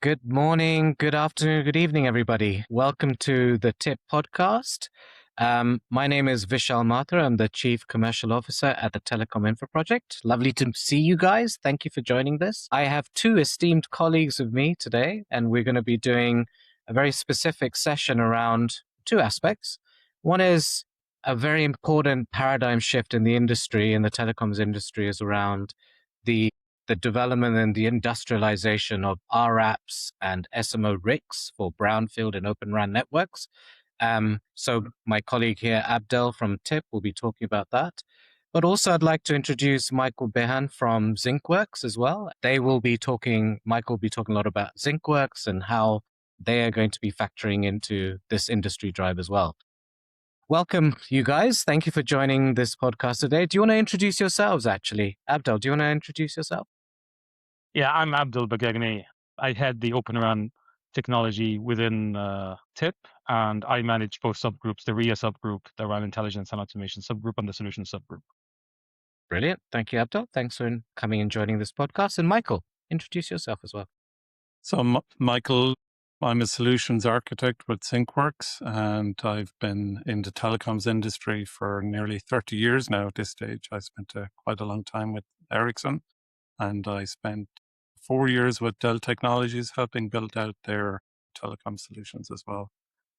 Good morning, good afternoon, good evening, everybody. Welcome to the TIP podcast. My name is Vishal Mathur. I'm the Chief Commercial Officer at the Telecom Infra Project. Lovely to see you guys. Thank you for joining this. I have two esteemed colleagues with me today, and we're going to be doing a very specific session around two aspects. One is a very important paradigm shift in the industry, in the telecoms industry, is around the development and the industrialization of rApps and SMO RICs for brownfield and OpenRAN networks. So my colleague here, Abdel from TIP, will be talking about that. But also I'd like to introduce Michael Behan from Zinkworks as well. Michael will be talking a lot about Zinkworks and how they are going to be factoring into this industry drive as well. Welcome, you guys. Thank you for joining this podcast today. Do you want to introduce yourselves, actually? Abdel, do you want to introduce yourself? Yeah, I'm Abdel Bagegni. I head the OpenRAN Technology within TIP, and I manage both subgroups, the RIA subgroup, the RAN Intelligence and Automation subgroup, and the Solution subgroup. Brilliant. Thank you, Abdel. Thanks for coming and joining this podcast. And Michael, introduce yourself as well. So Michael, I'm a solutions architect with Zinkworks, and I've been in the telecoms industry for nearly 30 years now at this stage. I spent quite a long time with Ericsson, and I spent 4 years with Dell Technologies helping build out their telecom solutions as well.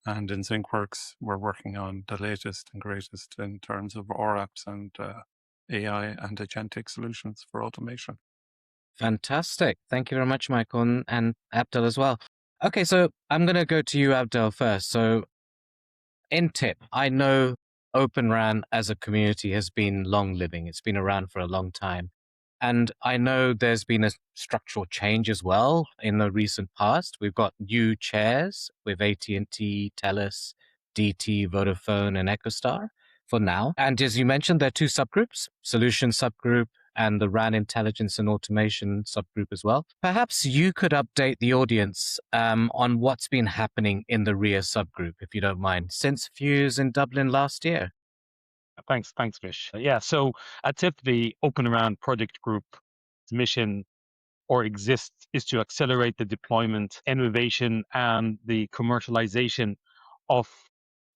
And in Zinkworks, we're working on the latest and greatest in terms of rApps and AI and Agentic solutions for automation. Fantastic. Thank you very much, Michael, and Abdel as well. Okay, so I'm going to go to you, Abdel, first. So in TIP, I know OpenRAN as a community has been long living. It's been around for a long time. And I know there's been a structural change as well in the recent past. We've got new chairs with AT&T, TELUS, DT, Vodafone, and EchoStar for now. And as you mentioned, there are two subgroups, Solution subgroup and the RAN Intelligence and Automation subgroup as well. Perhaps you could update the audience on what's been happening in the RIA subgroup, if you don't mind, since Fuse in Dublin last year. Thanks, Vish. Yeah, so at TIP, the OpenRAN project group's mission or exists is to accelerate the deployment, innovation, and the commercialization of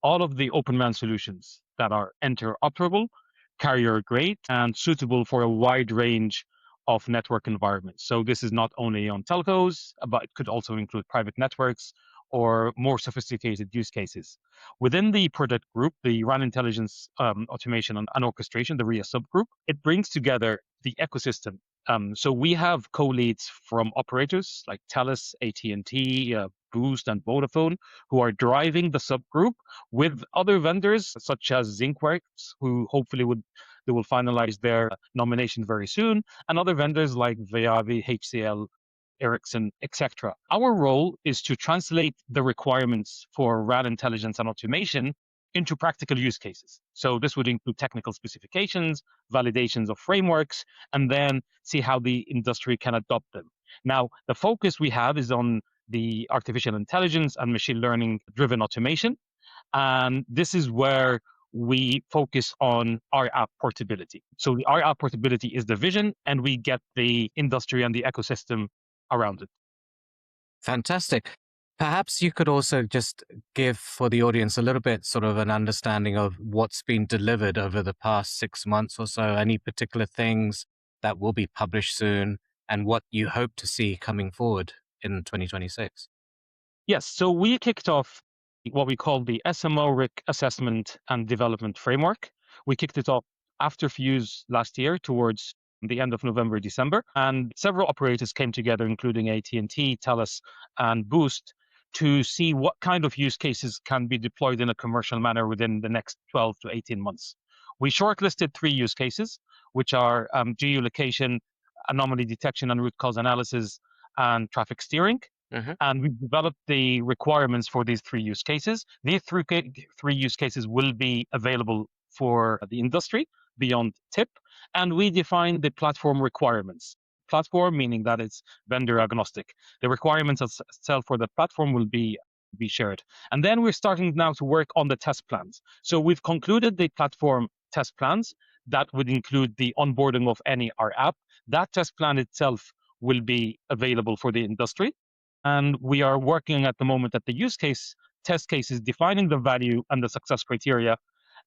all of the OpenRAN solutions that are interoperable, carrier grade, and suitable for a wide range of network environments. So this is not only on telcos, but it could also include private networks or more sophisticated use cases. Within the project group, the RAN Intelligence, Automation, and Orchestration, the RIA subgroup, it brings together the ecosystem. So we have co-leads from operators like TELUS, AT&T, Boost, and Vodafone, who are driving the subgroup with other vendors such as Zinkworks, who hopefully they will finalize their nomination very soon, and other vendors like Viavi, HCL, Ericsson, etc. Our role is to translate the requirements for RAN intelligence and automation into practical use cases. So this would include technical specifications, validations of frameworks, and then see how the industry can adopt them. Now, the focus we have is on the artificial intelligence and machine learning driven automation. And this is where we focus on rApp portability. So the rApp portability is the vision, and we get the industry and the ecosystem around it. Fantastic. Perhaps you could also just give for the audience a little bit sort of an understanding of what's been delivered over the past 6 months or so, any particular things that will be published soon, and what you hope to see coming forward in 2026. Yes, so we kicked off what we call the SMO RIC Assessment and Development Framework. We kicked it off after Fuse last year towards the end of November, December, and several operators came together, including AT&T, TELUS, and Boost, to see what kind of use cases can be deployed in a commercial manner within the next 12 to 18 months. We shortlisted 3 use cases, which are geolocation, anomaly detection and root cause analysis, and traffic steering. And we've developed the requirements for these 3 use cases. These 3 use cases will be available for the industry beyond TIP, and we define the platform requirements. Platform meaning that it's vendor agnostic. The requirements itself for the platform will be shared. And then we're starting now to work on the test plans. So we've concluded the platform test plans that would include the onboarding of any rApp. That test plan itself will be available for the industry. And we are working at the moment at the use case, test cases, defining the value and the success criteria.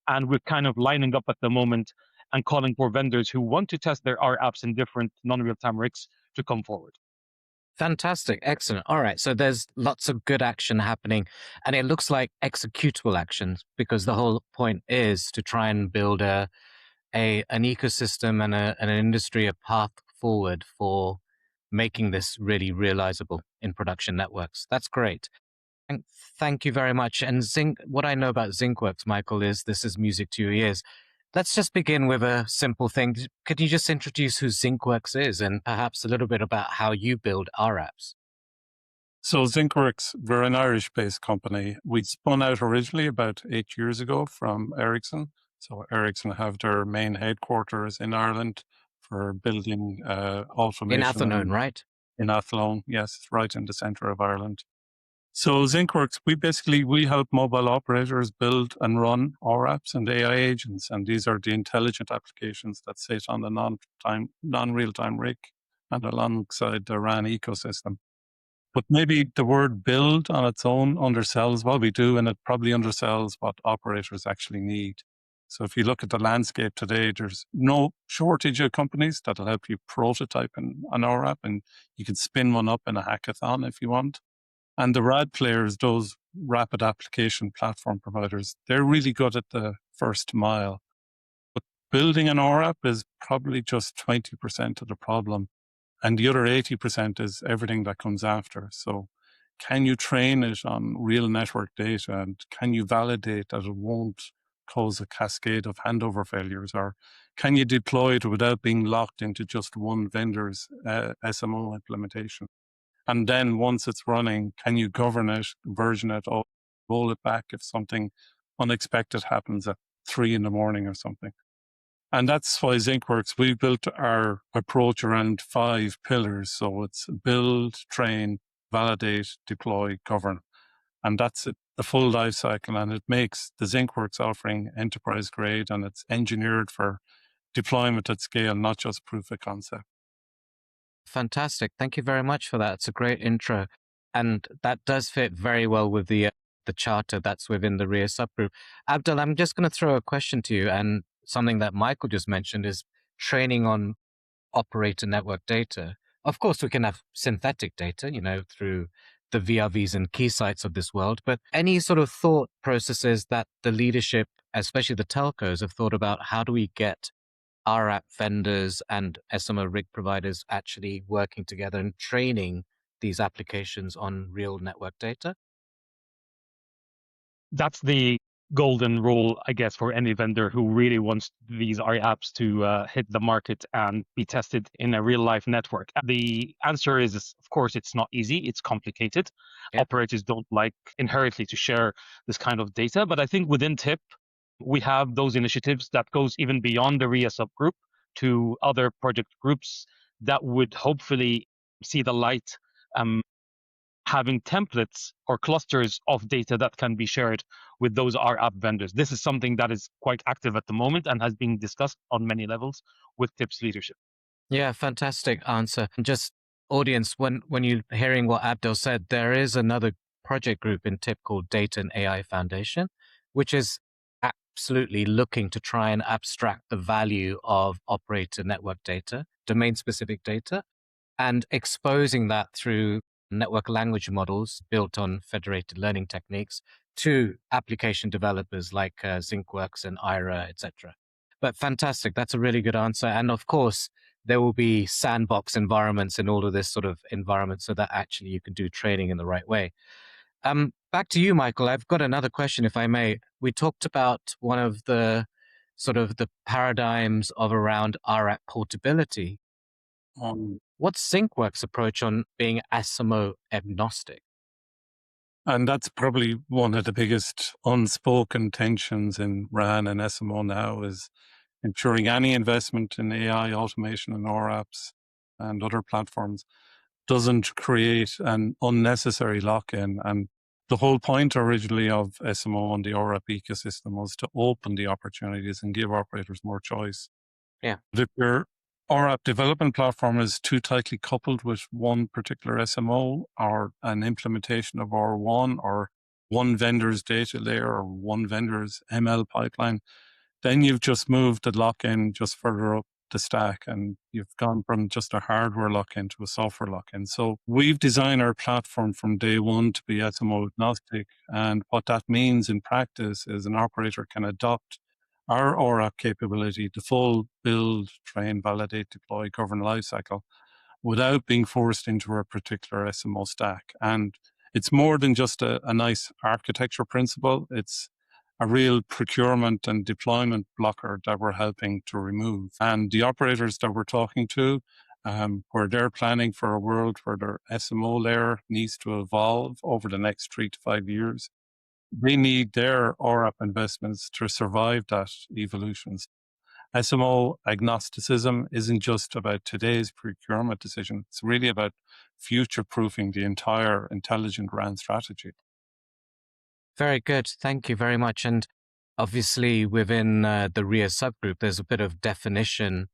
And we're kind of lining up at the moment and calling for vendors who want to test their R apps in different non-real-time RICs to come forward. Fantastic. Excellent. All right. So there's lots of good action happening, and it looks like executable actions, because the whole point is to try and build an ecosystem and an industry, a path forward for making this really realizable in production networks. That's great. Thank you very much. And what I know about Zinkworks, Michael, is this is music to your ears. Let's just begin with a simple thing. Could you just introduce who Zinkworks is and perhaps a little bit about how you build our apps? So Zinkworks, we're an Irish-based company. We spun out originally about 8 years ago from Ericsson. So Ericsson have their main headquarters in Ireland for building automation. In Athlone, right? In Athlone, yes, right in the centre of Ireland. So Zinkworks, we help mobile operators build and run our apps and AI agents, and these are the intelligent applications that sit on the non-real-time RIC and alongside the RAN ecosystem. But maybe the word build on its own undersells what we do, and it probably undersells what operators actually need. So if you look at the landscape today, there's no shortage of companies that'll help you prototype an our app, and you can spin one up in a hackathon if you want. And the RAD players, those rapid application platform providers, they're really good at the first mile. But building an R app is probably just 20% of the problem. And the other 80% is everything that comes after. So can you train it on real network data? And can you validate that it won't cause a cascade of handover failures? Or can you deploy it without being locked into just one vendor's SMO implementation? And then once it's running, can you govern it, version it, or roll it back if something unexpected happens at 3 a.m. or something? And that's why Zinkworks, we built our approach around 5 pillars. So it's build, train, validate, deploy, govern. And that's it, the full life cycle. And it makes the Zinkworks offering enterprise grade, and it's engineered for deployment at scale, not just proof of concept. Fantastic. Thank you very much for that. It's a great intro. And that does fit very well with the charter that's within the RIA subgroup. Abdel, I'm just going to throw a question to you, and something that Michael just mentioned is training on operator network data. Of course, we can have synthetic data, through the VRVs and key sites of this world, but any sort of thought processes that the leadership, especially the telcos, have thought about, how do we get our app vendors and SMO rig providers actually working together and training these applications on real network data? That's the golden rule, I guess, for any vendor who really wants these R apps to hit the market and be tested in a real life network. The answer is, of course, it's not easy. It's complicated. Yeah. Operators don't like inherently to share this kind of data. But I think within TIP, we have those initiatives that goes even beyond the RIA subgroup to other project groups that would hopefully see the light, having templates or clusters of data that can be shared with those R app vendors. This is something that is quite active at the moment and has been discussed on many levels with TIP's leadership. Yeah, fantastic answer. Just audience, when you're hearing what Abdel said, there is another project group in TIP called Data and AI Foundation, which is absolutely looking to try and abstract the value of operator network data, domain-specific data, and exposing that through network language models built on federated learning techniques to application developers like Zinkworks and IRA, etc. But fantastic. That's a really good answer. And of course, there will be sandbox environments in all of this sort of environment so that actually you can do training in the right way. Back to you, Michael. I've got another question, if I may. We talked about one of the sort of the paradigms of around rApp portability. What's Zinkworks' approach on being SMO agnostic? And that's probably one of the biggest unspoken tensions in RAN and SMO now, is ensuring any investment in AI automation and R apps and other platforms doesn't create an unnecessary lock-in. And the whole point originally of SMO and the R app ecosystem was to open the opportunities and give operators more choice. Yeah. But if you're Our app development platform is too tightly coupled with one particular SMO or an implementation of R1 or one vendor's data layer or one vendor's ML pipeline. Then you've just moved the lock-in just further up the stack, and you've gone from just a hardware lock-in to a software lock-in. So we've designed our platform from day one to be SMO agnostic. And what that means in practice is an operator can adopt our ORAP capability, the full build, train, validate, deploy, govern lifecycle, without being forced into a particular SMO stack. And it's more than just a nice architecture principle. It's a real procurement and deployment blocker that we're helping to remove. And the operators that we're talking to, where they're planning for a world where their SMO layer needs to evolve over the next 3 to 5 years, they need their ORAP investments to survive that evolution. SMO agnosticism isn't just about today's procurement decision. It's really about future-proofing the entire intelligent RAN strategy. Very good. Thank you very much. And obviously, within the RIA subgroup, there's a bit of definition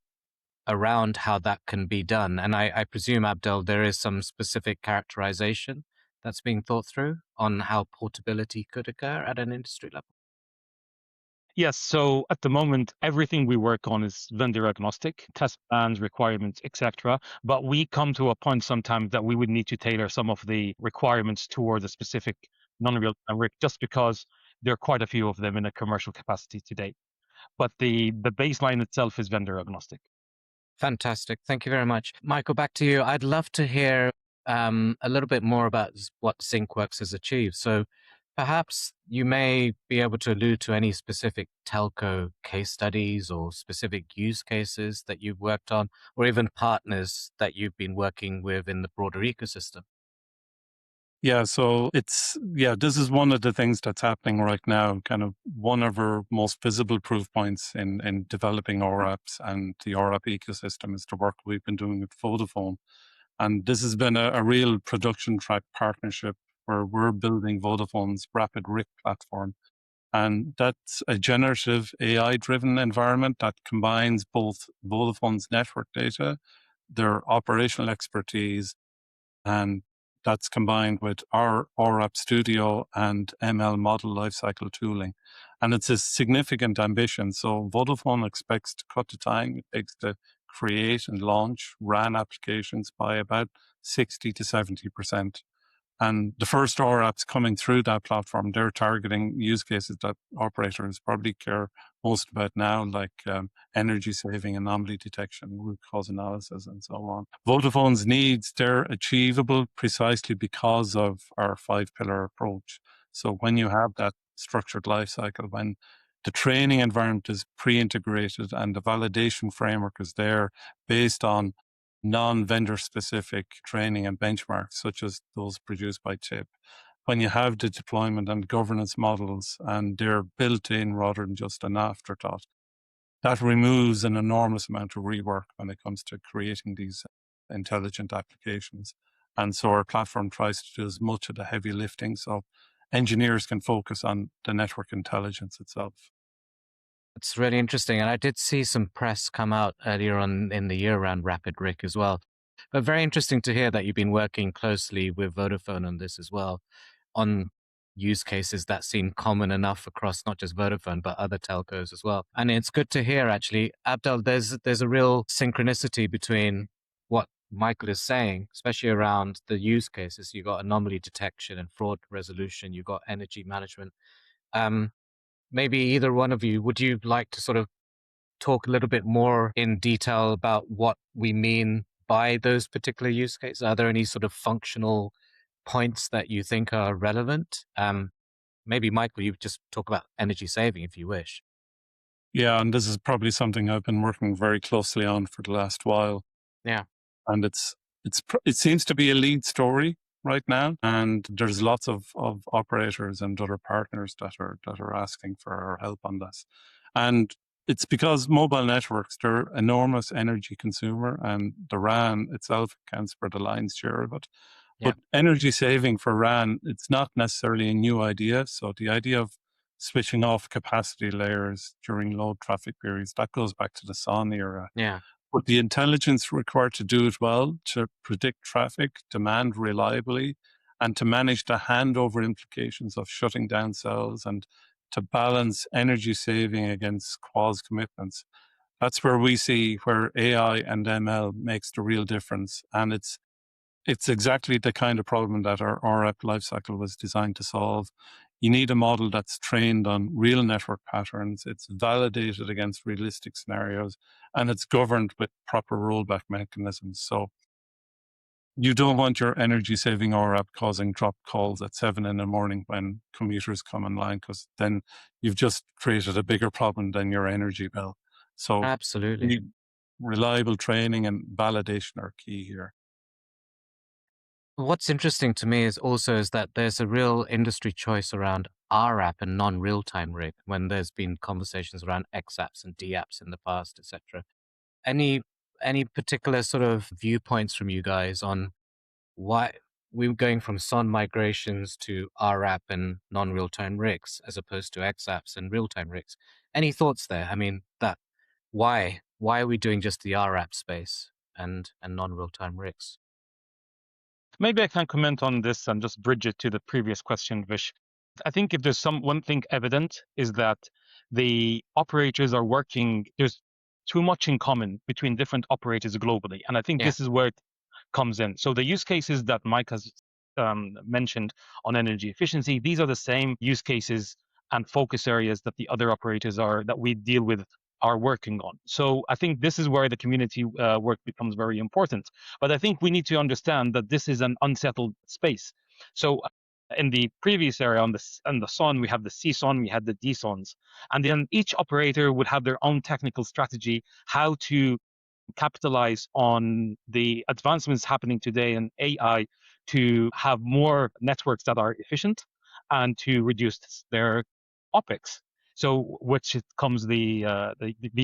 around how that can be done. And I presume, Abdel, there is some specific characterization that's being thought through on how portability could occur at an industry level. Yes, so at the moment, everything we work on is vendor agnostic, test plans, requirements, etc. But we come to a point sometimes that we would need to tailor some of the requirements towards a specific non-real-time RIC, just because there are quite a few of them in a commercial capacity today. But the baseline itself is vendor agnostic. Fantastic. Thank you very much. Michael, back to you. I'd love to hear a little bit more about what Zinkworks has achieved. So perhaps you may be able to allude to any specific telco case studies or specific use cases that you've worked on, or even partners that you've been working with in the broader ecosystem. Yeah, so this is one of the things that's happening right now. Kind of one of our most visible proof points in developing ORAPs and the ORAP ecosystem is the work we've been doing with Vodafone. And this has been a real production track partnership where we're building Vodafone's Rapid RIC platform. And that's a generative AI-driven environment that combines both Vodafone's network data, their operational expertise, and that's combined with our ORAP Studio and ML model lifecycle tooling. And it's a significant ambition. So Vodafone expects to cut the time it takes to create and launch RAN applications by about 60 to 70%. And the first ORAPs coming through that platform, they're targeting use cases that operators probably care most about now, like energy saving, anomaly detection, root cause analysis, and so on. Vodafone's needs, they're achievable precisely because of our 5-pillar approach. So when you have that structured lifecycle, when the training environment is pre-integrated and the validation framework is there based on non-vendor specific training and benchmarks, such as those produced by TIP. When you have the deployment and governance models and they're built in rather than just an afterthought, that removes an enormous amount of rework when it comes to creating these intelligent applications. And so our platform tries to do as much of the heavy lifting so engineers can focus on the network intelligence itself. It's really interesting. And I did see some press come out earlier on in the year around Rapid RIC as well. But very interesting to hear that you've been working closely with Vodafone on this as well, on use cases that seem common enough across not just Vodafone, but other telcos as well. And it's good to hear, actually, Abdel, there's a real synchronicity between what Michael is saying, especially around the use cases. You've got anomaly detection and fraud resolution. You've got energy management. Maybe either one of you, would you like to sort of talk a little bit more in detail about what we mean by those particular use cases? Are there any sort of functional points that you think are relevant? Maybe, Michael, you just talk about energy saving if you wish. Yeah, and this is probably something I've been working very closely on for the last while. Yeah. And it seems to be a lead story right now, and there's lots of operators and other partners that are asking for our help on this. And it's because mobile networks, they're enormous energy consumer, and the RAN itself accounts for the lion's share of it. Yeah. But energy saving for RAN, it's not necessarily a new idea. So the idea of switching off capacity layers during low traffic periods, that goes back to the SON era. Yeah. But the intelligence required to do it well, to predict traffic, demand reliably, and to manage the handover implications of shutting down cells and to balance energy saving against quals commitments. That's where we see where AI and ML makes the real difference. And it's exactly the kind of problem that our rApp lifecycle was designed to solve. You need a model that's trained on real network patterns, it's validated against realistic scenarios, and it's governed with proper rollback mechanisms. So you don't want your energy saving rApp causing drop calls at 7 in the morning when commuters come online, because then you've just created a bigger problem than your energy bill. So Absolutely. reliable training and validation are key here. What's interesting to me is that there's a real industry choice around rApp and non-real-time RIC when there's been conversations around XApps and DApps in the past, etc. Any particular sort of viewpoints from you guys on why we're going from SON migrations to rApp and non-real-time RICs as opposed to XApps and real-time RICs? Any thoughts there? I mean, that why are we doing just the rApp space and non-real-time RICs? Maybe I can comment on this and just bridge it to the previous question, Vish. I think if there's one thing evident is that the operators are working, there's too much in common between different operators globally. And I think Yeah. this is where it comes in. So the use cases that Mike has mentioned on energy efficiency, these are the same use cases and focus areas that the other operators that we deal with are working on. So I think this is where the community work becomes very important. But I think we need to understand that this is an unsettled space. So in the previous area on the SON, we have the CSON, we had the DSONs, and then each operator would have their own technical strategy how to capitalize on the advancements happening today in AI to have more networks that are efficient and to reduce their OpEx. So, which comes these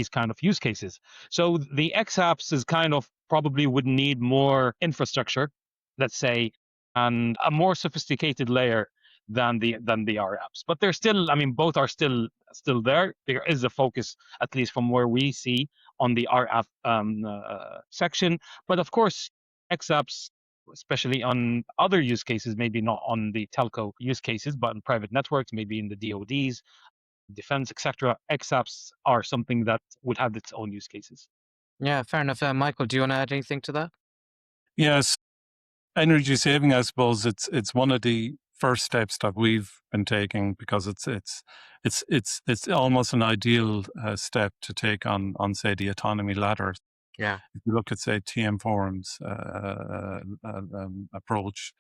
kind of use cases. So the XApps is kind of probably would need more infrastructure, let's say, and a more sophisticated layer than the rApps. But they're still, I mean, both are still there. There is a focus, at least from where we see, on the rApp section. But of course, XApps, especially on other use cases, maybe not on the telco use cases, but in private networks, maybe in the DoDs, defense, etc. XApps are something that would have its own use cases. Yeah, fair enough. Michael, do you want to add anything to that? Yes, energy saving, I suppose it's one of the first steps that we've been taking, because it's almost an ideal step to take on say the autonomy ladder. Yeah. If you look at say TM Forum's approach,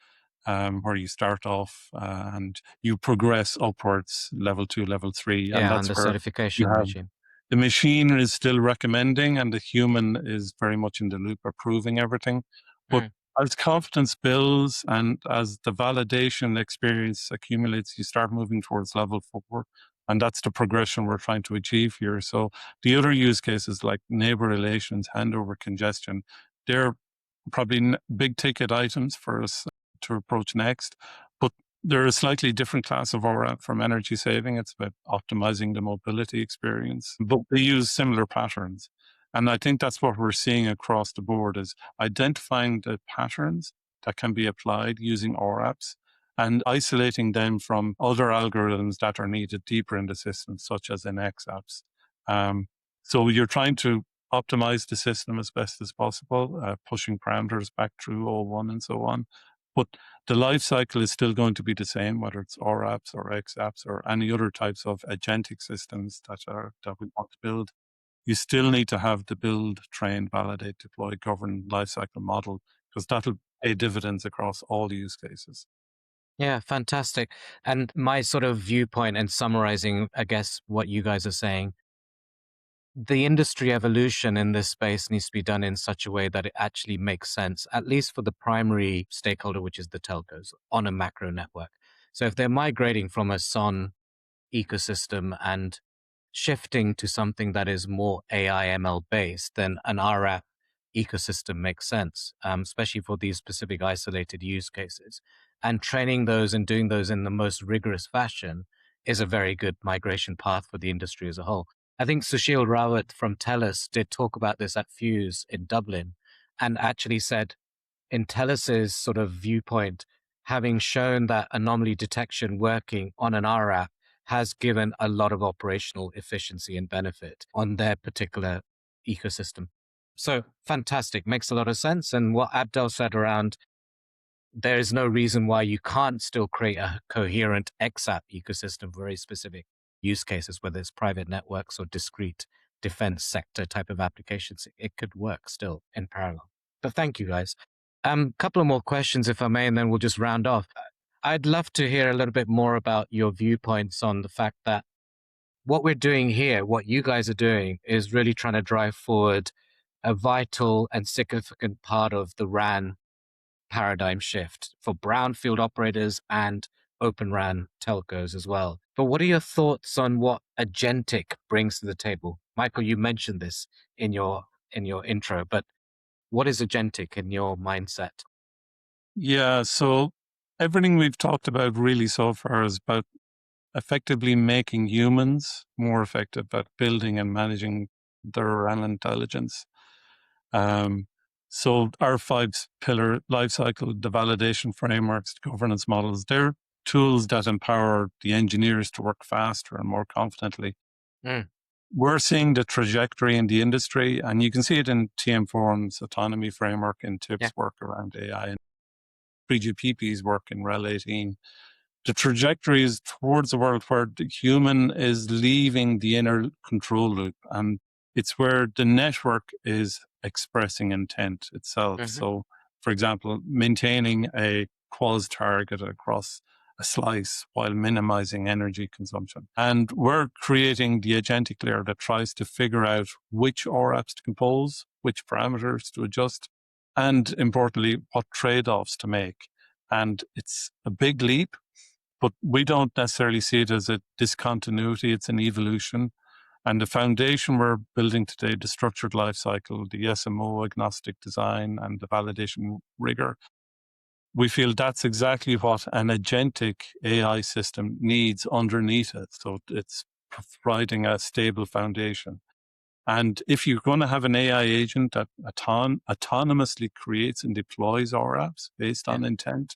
where you start off and you progress upwards, level 2, level 3, and Yeah, that's and the where certification you have regime. the machine is still recommending and the human is very much in the loop approving everything. But as confidence builds and as the validation experience accumulates, you start moving towards level 4. And that's the progression we're trying to achieve here. So the other use cases like neighbor relations, handover congestion, they're probably big ticket items for us to approach next. But they're a slightly different class of rApp from energy saving. It's about optimizing the mobility experience, but they use similar patterns. And I think that's what we're seeing across the board is identifying the patterns that can be applied using rApps and isolating them from other algorithms that are needed deeper in the system, such as in XApps. So you're trying to optimize the system as best as possible, pushing parameters back through O1 and so on. But the life cycle is still going to be the same, whether it's rApps or XApps or any other types of agentic systems that we want to build. You still need to have the build, train, validate, deploy, govern lifecycle model, because that'll pay dividends across all use cases. Yeah, fantastic. And my sort of viewpoint and summarizing, I guess, what you guys are saying, the industry evolution in this space needs to be done in such a way that it actually makes sense, at least for the primary stakeholder, which is the telcos, on a macro network. So if they're migrating from a SON ecosystem and shifting to something that is more AI ML based, then an rApp ecosystem makes sense, especially for these specific isolated use cases. And training those and doing those in the most rigorous fashion is a very good migration path for the industry as a whole. I think Sushil Rawat from TELUS did talk about this at Fuse in Dublin and actually said, in TELUS's sort of viewpoint, having shown that anomaly detection working on an rApp has given a lot of operational efficiency and benefit on their particular ecosystem. So fantastic, makes a lot of sense. And what Abdel said around, there is no reason why you can't still create a coherent XApp ecosystem for very specific use cases, whether it's private networks or discrete defense sector type of applications. It could work still in parallel. But thank you, guys. Couple of more questions, if I may, and then we'll just round off. I'd love to hear a little bit more about your viewpoints on the fact that what we're doing here, what you guys are doing, is really trying to drive forward a vital and significant part of the RAN paradigm shift for brownfield operators and OpenRAN telcos as well. But what are your thoughts on what Agentic brings to the table? Michael, you mentioned this in your intro, but what is Agentic in your mindset? Yeah, so everything we've talked about really so far is about effectively making humans more effective at building and managing their RAN intelligence. So our 5-pillar lifecycle, the validation frameworks, the governance models, they're tools that empower the engineers to work faster and more confidently. We're seeing the trajectory in the industry, and you can see it in TM Forum's autonomy framework and TIP's work around AI and 3GPP's work in RHEL 18. The trajectory is towards a world where the human is leaving the inner control loop, and it's where the network is expressing intent itself. So, for example, maintaining a quals target across a slice while minimizing energy consumption. And we're creating the agentic layer that tries to figure out which rApps to compose, which parameters to adjust, and importantly, what trade-offs to make. And it's a big leap, but we don't necessarily see it as a discontinuity. It's an evolution. And the foundation we're building today, the structured lifecycle, the SMO agnostic design, and the validation rigor, we feel that's exactly what an agentic AI system needs underneath it. So it's providing a stable foundation. And if you're going to have an AI agent that autonomously creates and deploys rApps based on intent,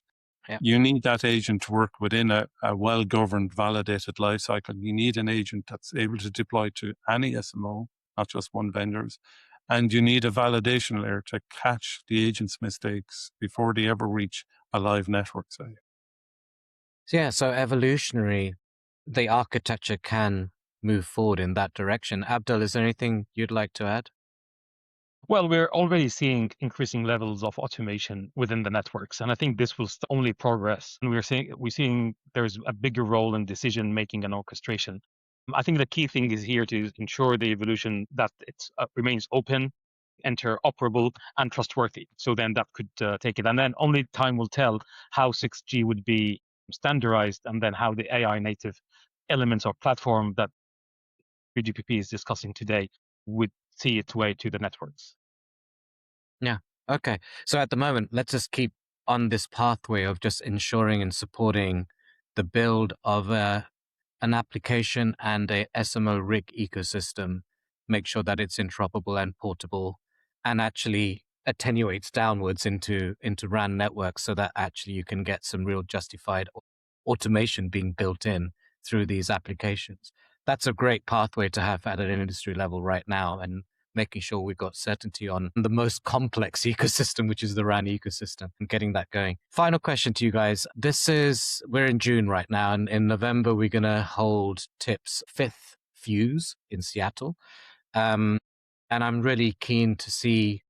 you need that agent to work within a well-governed, validated lifecycle. You need an agent that's able to deploy to any SMO, not just one vendor's. And you need a validation layer to catch the agent's mistakes before they ever reach a live network site. Yeah, so evolutionary, the architecture can move forward in that direction. Abdel, is there anything you'd like to add? Well, we're already seeing increasing levels of automation within the networks, and I think this will only progress. And we're seeing there's a bigger role in decision making and orchestration. I think the key thing is here to ensure the evolution that it remains open, interoperable, and trustworthy. So then that could take it, and then only time will tell how 6G would be standardized, and then how the AI native elements or platform that 3GPP is discussing today would see its way to the networks. Yeah. Okay. So at the moment, let's just keep on this pathway of just ensuring and supporting the build of an application and a SMO RIC ecosystem, make sure that it's interoperable and portable, and actually attenuates downwards into RAN networks so that actually you can get some real justified automation being built in through these applications. That's a great pathway to have at an industry level right now, and making sure we've got certainty on the most complex ecosystem, which is the RAN ecosystem, and getting that going. Final question to you guys. We're in June right now, and in November, we're going to hold TIP's 5th Fuse in Seattle. And I'm really keen to see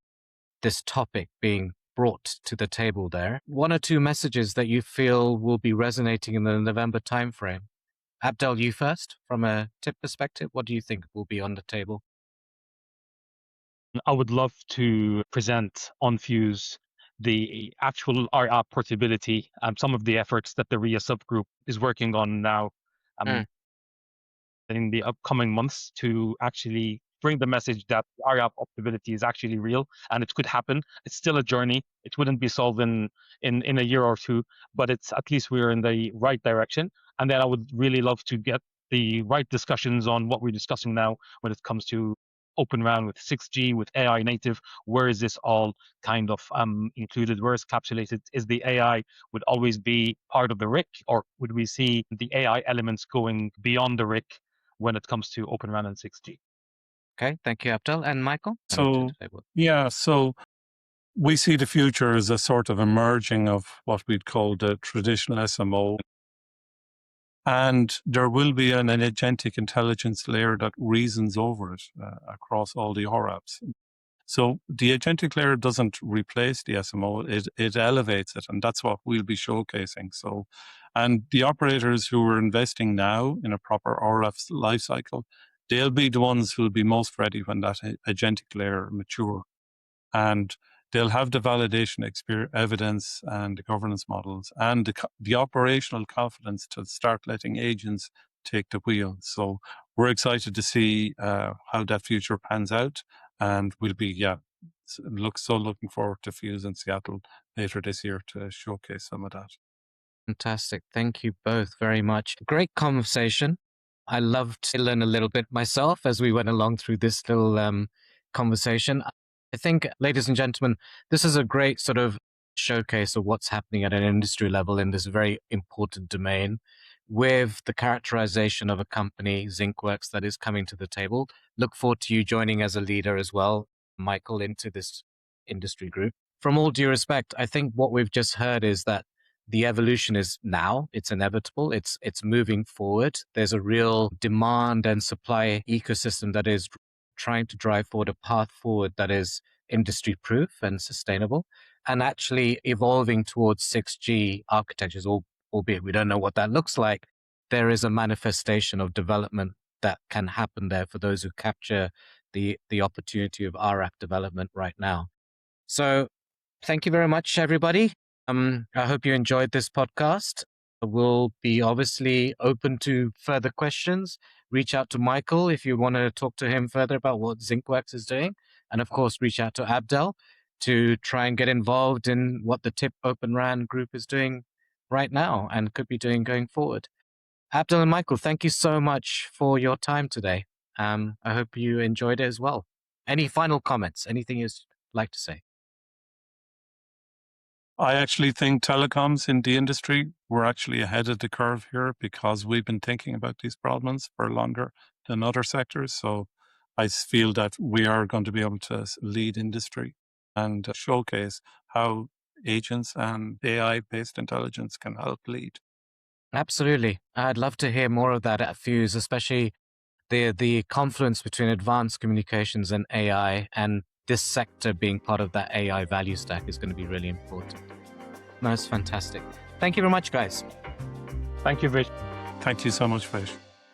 this topic being brought to the table there. 1 or 2 messages that you feel will be resonating in the November timeframe. Abdel, you first, from a TIP perspective, what do you think will be on the table? I would love to present on Fuse the actual rApp portability and some of the efforts that the RIA subgroup is working on now in the upcoming months to actually bring the message that rApp portability is actually real and it could happen. It's still a journey. It wouldn't be solved in a year or two, but it's at least we're in the right direction. And then I would really love to get the right discussions on what we're discussing now when it comes to OpenRAN with 6G, with AI native. Where is this all kind of included? Where is capsulated? Is the AI would always be part of the RIC, or would we see the AI elements going beyond the RIC when it comes to OpenRAN and 6G? Okay, thank you, Abdel. And Michael? So we see the future as a sort of a merging of what we'd call the traditional SMO. And there will be an agentic intelligence layer that reasons over it across all the rApps. So the agentic layer doesn't replace the SMO, it elevates it, and that's what we'll be showcasing. So, and the operators who are investing now in a proper rApp lifecycle, they'll be the ones who'll be most ready when that agentic layer mature. And they'll have the validation evidence and the governance models and the operational confidence to start letting agents take the wheel. So we're excited to see how that future pans out. And we'll be, looking forward to Fuse in Seattle later this year to showcase some of that. Fantastic. Thank you both very much. Great conversation. I loved to learn a little bit myself as we went along through this little conversation. I think, ladies and gentlemen, this is a great sort of showcase of what's happening at an industry level in this very important domain, with the characterization of a company, Zinkworks, that is coming to the table. Look forward to you joining as a leader as well, Michael, into this industry group. From all due respect, I think what we've just heard is that the evolution is now, it's inevitable, it's moving forward. There's a real demand and supply ecosystem that is trying to drive forward a path forward that is industry proof and sustainable, and actually evolving towards 6G architectures, albeit we don't know what that looks like. There is a manifestation of development that can happen there for those who capture the opportunity of rApp development right now. So thank you very much, everybody. I hope you enjoyed this podcast. We'll be obviously open to further questions. Reach out to Michael if you want to talk to him further about what Zinkworks is doing. And of course, reach out to Abdel to try and get involved in what the TIP OpenRAN group is doing right now and could be doing going forward. Abdel and Michael, thank you so much for your time today. I hope you enjoyed it as well. Any final comments? Anything you'd like to say? I actually think telecoms in the industry, we're actually ahead of the curve here because we've been thinking about these problems for longer than other sectors. So I feel that we are going to be able to lead industry and showcase how agents and AI-based intelligence can help lead. Absolutely. I'd love to hear more of that at Fuse, especially the confluence between advanced communications and AI, and this sector being part of that AI value stack is going to be really important. That's fantastic. Thank you very much, guys. Thank you, Vish. Thank you so much, Vish.